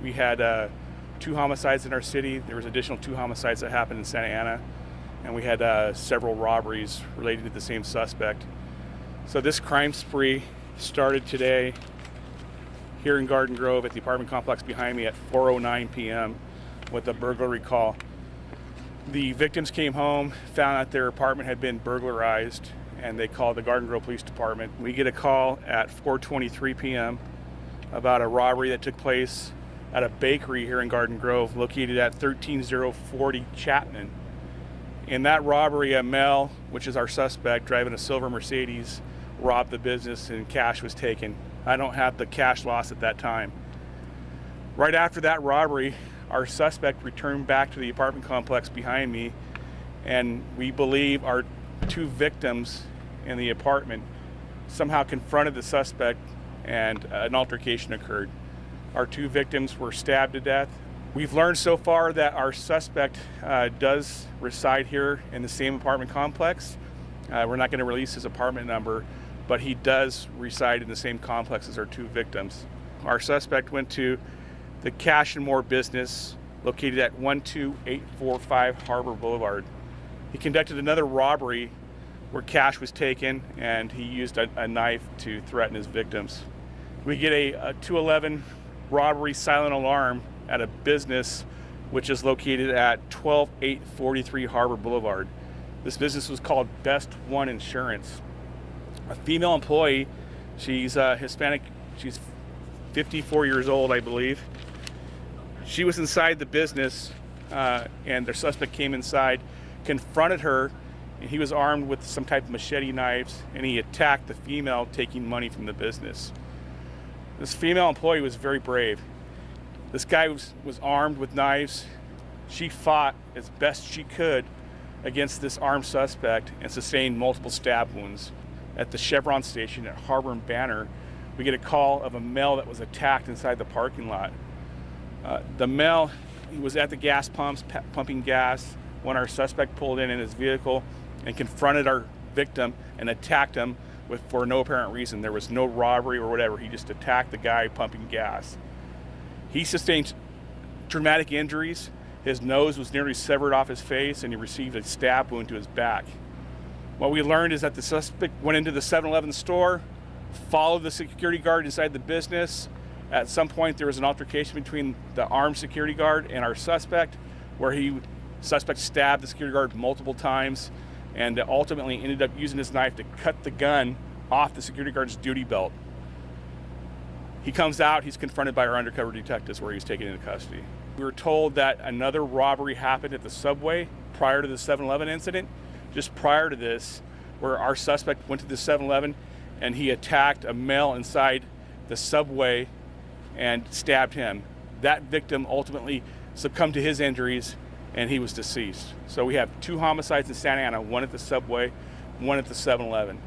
We had 2 homicides in our city. There was additional 2 homicides that happened in Santa Ana, and we had several robberies related to the same suspect. So this crime spree started today here in Garden Grove at the apartment complex behind me at 4:09 p.m. with a burglary call. The victims came home, found out their apartment had been burglarized, and they called the Garden Grove Police Department. We get a call at 4:23 p.m. about a robbery that took place at a bakery here in Garden Grove located at 13040 Chapman. In that robbery, a male, which is our suspect, driving a silver Mercedes, robbed the business and cash was taken. I don't have the cash loss at that time. Right after that robbery, our suspect returned back to the apartment complex behind me, and we believe our 2 victims in the apartment somehow confronted the suspect and an altercation occurred. Our 2 victims were stabbed to death. We've learned so far that our suspect does reside here in the same apartment complex. We're not going to release his apartment number, but he does reside in the same complex as our 2 victims. Our suspect went to the Cash and More business located at 12845 Harbor Boulevard. He conducted another robbery where cash was taken, and he used a knife to threaten his victims. We get a 211 robbery silent alarm at a business which is located at 12843 Harbor Boulevard. This business was called Best One Insurance. A female employee, she's Hispanic, she's 54 years old, I believe. She was inside the business, and their suspect came inside, confronted her, and he was armed with some type of machete knives, and he attacked the female taking money from the business. This female employee was very brave. This guy was armed with knives. She fought as best she could against this armed suspect and sustained multiple stab wounds. At the Chevron station at Harbor and Banner, we get a call of a male that was attacked inside the parking lot. The male, he was at the gas pumps, pumping gas, when our suspect pulled in his vehicle and confronted our victim and attacked him for no apparent reason. There was no robbery or whatever. He just attacked the guy pumping gas. He sustained traumatic injuries. His nose was nearly severed off his face, and he received a stab wound to his back. What we learned is that the suspect went into the 7-Eleven store, followed the security guard inside the business. At some point, there was an altercation between the armed security guard and our suspect, where suspect stabbed the security guard multiple times, and ultimately ended up using his knife to cut the gun off the security guard's duty belt. He comes out, he's confronted by our undercover detectives, where he's taken into custody. We were told that another robbery happened at the subway prior to the 7-Eleven incident. Just prior to this, where our suspect went to the 7-Eleven and he attacked a male inside the subway and stabbed him. That victim ultimately succumbed to his injuries, and he was deceased. So we have 2 homicides in Santa Ana, one at the subway, one at the 7-Eleven.